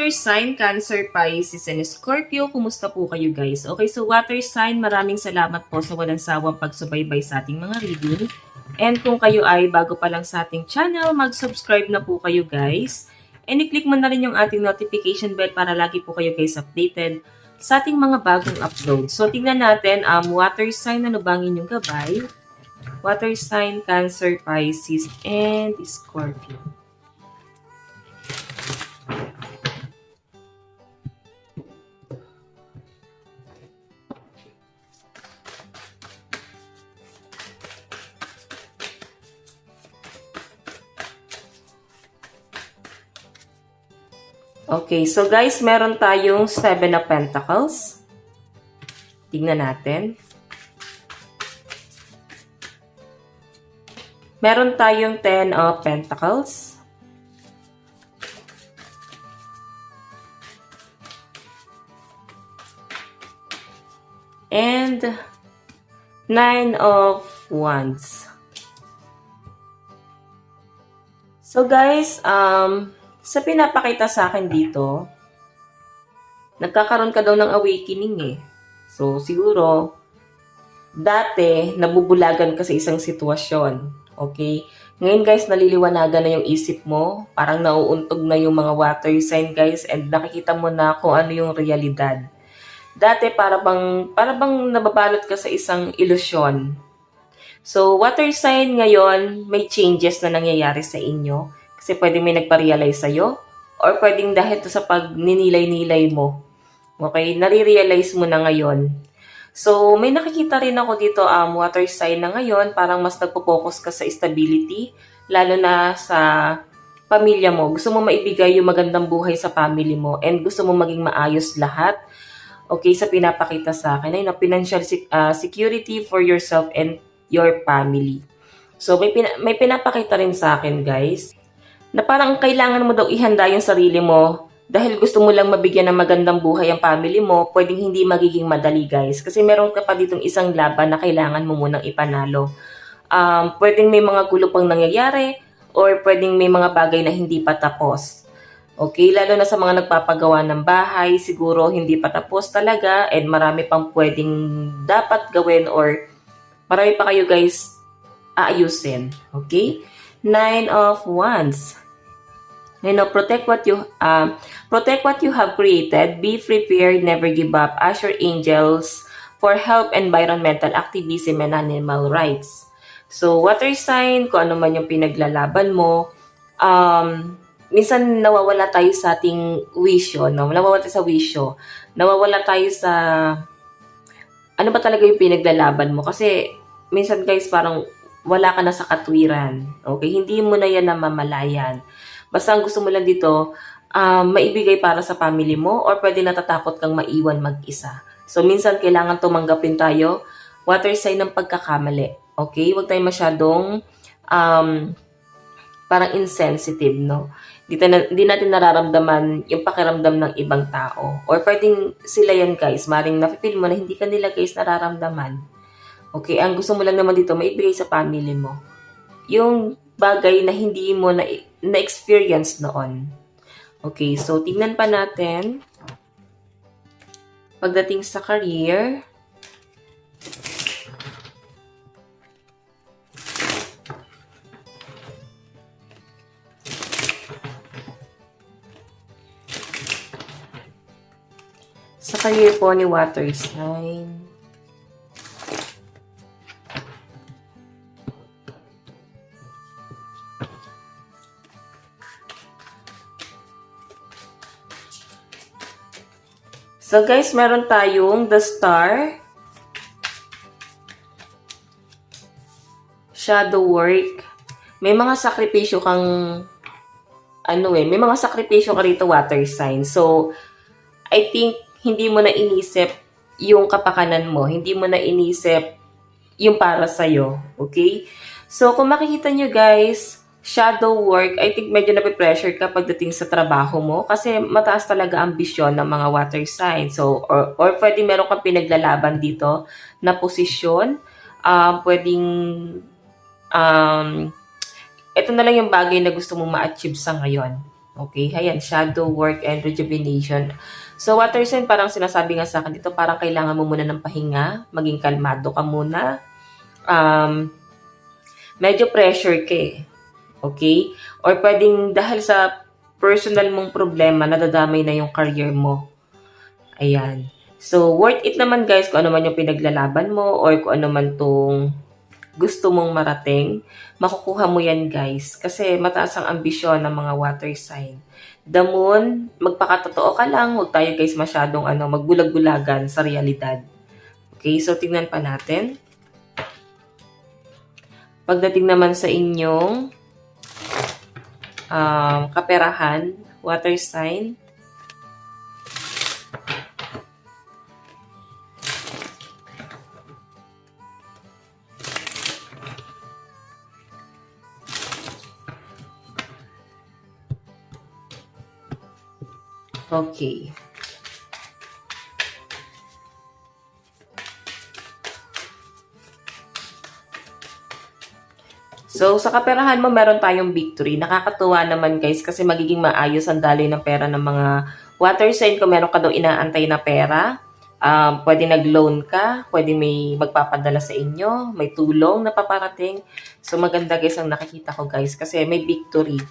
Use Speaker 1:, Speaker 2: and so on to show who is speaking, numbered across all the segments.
Speaker 1: water sign, Cancer, Pisces, and Scorpio, kumusta po kayo guys? Okay, so water sign, maraming salamat po sa walang sawang pagsubaybay sa ating mga reading. And kung kayo ay bago pa lang sa ating channel, mag-subscribe na po kayo guys. And i-click mo na rin yung ating notification bell para lagi po kayo guys updated sa ating mga bagong upload. So tingnan natin, water sign, ano bang inyong gabay? Water sign, Cancer, Pisces, and Scorpio. Okay, so guys, meron tayong 7 of Pentacles. Tingnan natin. Meron tayong 10 of Pentacles. And 9 of Wands. So guys, sa pinapakita sa akin dito, nagkakaroon ka daw ng awakening eh. So, siguro, dati, nabubulagan ka sa isang sitwasyon. Okay? Ngayon guys, naliliwanagan na yung isip mo. Parang nauuntog na yung mga water sign guys and nakikita mo na kung ano yung realidad. Dati, para bang nababalot ka sa isang ilusyon. So, water sign ngayon, may changes na nangyayari sa inyo. Kasi pwedeng may nagpa-realize sa'yo or pwedeng dahil to sa pag-ninilay-nilay mo. Okay? Nare-realize mo na ngayon. So, may nakikita rin ako dito, water sign na ngayon, parang mas nagpo-focus ka sa stability, lalo na sa pamilya mo. Gusto mo maibigay yung magandang buhay sa family mo and gusto mo maging maayos lahat. Okay? Sa pinapakita sa akin ay na financial security for yourself and your family. So, may pinapakita rin sa akin, guys, na parang kailangan mo daw ihanda yung sarili mo dahil gusto mo lang mabigyan ng magandang buhay ang family mo, pwedeng hindi magiging madali guys. Kasi meron ka pa ditong isang laban na kailangan mo munang ipanalo. Pwedeng may mga gulo pang nangyayari or pwedeng may mga bagay na hindi pa tapos. Okay, lalo na sa mga nagpapagawa ng bahay, siguro hindi pa tapos talaga and marami pang pwedeng dapat gawin or marami pa kayo guys aayusin. Okay? 9 of Wands. Protect what you have created. Be prepared, never give up. Ask your angels for help, environmental activism, and animal rights. So, water sign, kung ano man yung pinaglalaban mo, minsan nawawala tayo sa ating wisyo, no? Nawawala tayo sa wisyo. Nawawala tayo sa ano ba talaga yung pinaglalaban mo. Kasi, minsan guys, parang wala ka na sa katwiran. Okay? Hindi mo na yan namamalayan. Basta ang gusto mo lang dito, maibigay para sa family mo or pwede natatakot kang maiwan mag-isa. So, minsan kailangan tumanggapin tayo, water sign ng pagkakamali. Okay? Huwag tayo masyadong parang insensitive, no? Di natin nararamdaman yung pakiramdam ng ibang tao. Or pwedeng sila yan, guys. Maring napipil mo na hindi ka nila, guys, nararamdaman. Okay? Ang gusto mo lang naman dito, maibigay sa family mo. Yung bagay na hindi mo na-experience noon. Okay, so tingnan pa natin. Pagdating sa career. Sa career po ni water sign. So guys, meron tayong the Star, shadow work. May mga sakripisyo kang may mga sakripisyo ka rito water sign. So I think hindi mo na inisip yung kapakanan mo, hindi mo na inisip yung para sa'yo. Okay? So kung makikita nyo guys, shadow work, I think medyo nape-pressure ka pagdating sa trabaho mo kasi mataas talaga ang ambisyon ng mga water sign. So, or pwedeng meron kang pinaglalaban dito na posisyon. Pwedeng, ito na lang yung bagay na gusto mong ma-achieve sa ngayon. Okay, ayan, shadow work and rejuvenation. So, water sign, parang sinasabi nga sa akin dito, parang kailangan mo muna ng pahinga, maging kalmado ka muna. Medyo pressure ka eh. Okay? Or pwedeng dahil sa personal mong problema, nadadamay na yung career mo. Ayan. So, worth it naman guys kung ano man yung pinaglalaban mo or kung ano man tong gusto mong marating, makukuha mo yan guys. Kasi mataas ang ambisyon ng mga water sign. The moon, magpakatotoo ka lang. Huwag tayo guys masyadong magbulag-bulagan sa realidad. Okay, so tingnan pa natin. Pagdating naman sa inyong kaperahan, water sign, okay. So, sa kaperahan mo, meron tayong victory. Nakakatuwa naman guys kasi magiging maayos ang daloy ng pera ng mga water sign. Kung meron ka daw inaantay na pera, pwede nag-loan ka, pwede may magpapadala sa inyo, may tulong na paparating. So, maganda guys ang nakikita ko guys kasi may victory.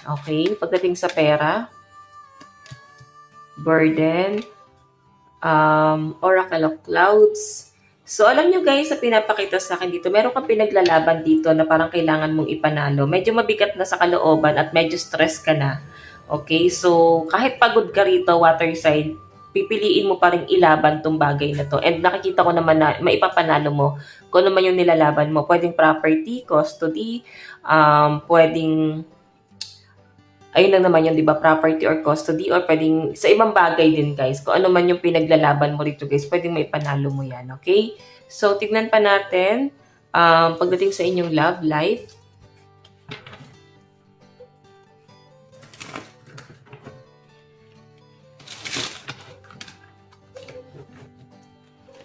Speaker 1: Okay, pagdating sa pera, burden, oracle of clouds. So, alam nyo guys, sa pinapakita sa akin dito, meron kang pinaglalaban dito na parang kailangan mong ipanalo. Medyo mabigat na sa kalooban at medyo stress ka na. Okay, so kahit pagod ka rito, water sign, pipiliin mo pa rin ilaban tong bagay na to. And nakikita ko naman na maipapanalo mo kung ano man yung nilalaban mo. Pwedeng property, custody, pwedeng ayun lang naman yun, di ba? Property or custody or pwedeng sa ibang bagay din, guys. Kung ano man yung pinaglalaban mo rito, guys, pwedeng may panalo mo yan, okay? So, tignan pa natin pagdating sa inyong love life.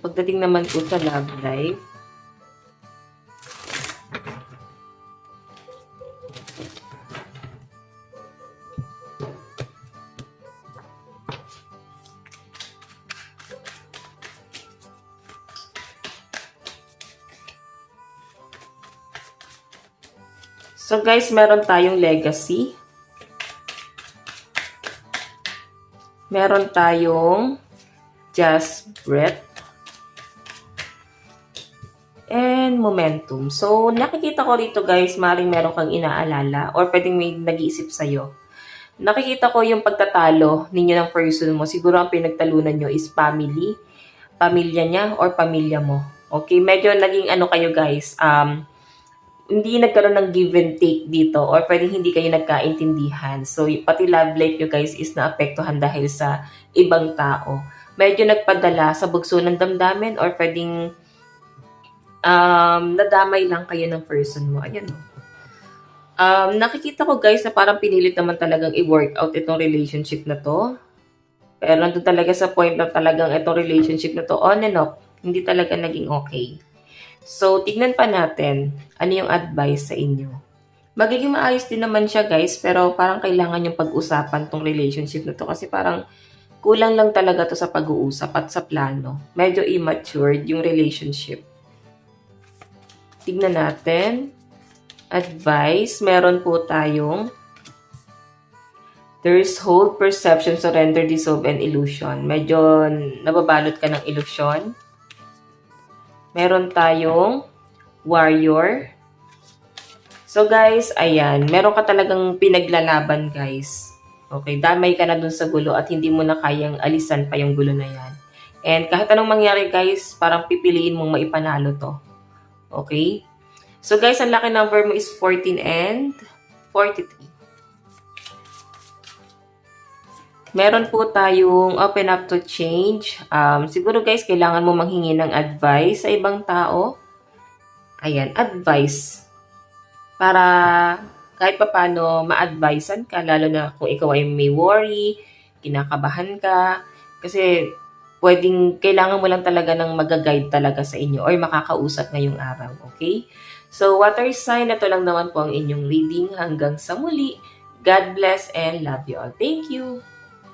Speaker 1: Pagdating naman po sa love life, so guys, meron tayong legacy. Meron tayong just breath. And momentum. So, nakikita ko rito guys, maring meron kang inaalala or pwedeng may nag-iisip sa'yo. Nakikita ko yung pagtatalo ninyo ng person mo. Siguro ang pinagtalunan nyo is family, pamilya niya or pamilya mo. Okay, medyo naging kayo guys, hindi nagkaroon ng give and take dito or pwedeng hindi kayo nagkaintindihan. So, pati love life nyo guys is naapektuhan dahil sa ibang tao. Medyo nagpadala sa bugso ng damdamin or pwedeng nadamay lang kayo ng person mo. Ayan o. Nakikita ko guys na parang pinilit naman talagang i-work out itong relationship na to. Pero nandun talaga sa point na talagang itong relationship na to on and off, hindi talaga naging okay. So, tignan pa natin ano yung advice sa inyo. Magiging maayos din naman siya guys, pero parang kailangan yung pag-usapan tong relationship na to kasi parang kulang lang talaga to sa pag-uusap at sa plano. Medyo immature yung relationship. Tignan natin. Advice, meron po tayong there's hold, perception, surrender, dissolve, and illusion. Medyo nababalot ka ng illusion. Meron tayong warrior. So guys, ayan. Meron ka talagang pinaglalaban guys. Okay, damay ka na dun sa gulo at hindi mo na kayang alisan pa yung gulo na yan. And kahit anong mangyari guys, parang pipiliin mong maipanalo to. Okay? So guys, ang lucky number mo is 14 and 43. Meron po tayong open up to change. Siguro guys, kailangan mo manghingi ng advice sa ibang tao. Ayan, advice. Para kahit paano ma-advisean ka, lalo na kung ikaw ay may worry, kinakabahan ka. Kasi pwedeng, kailangan mo lang talaga ng mag-guide talaga sa inyo or makakausap ngayong araw, okay? So, water sign, ito lang naman po ang inyong reading. Hanggang sa muli. God bless and love you all. Thank you!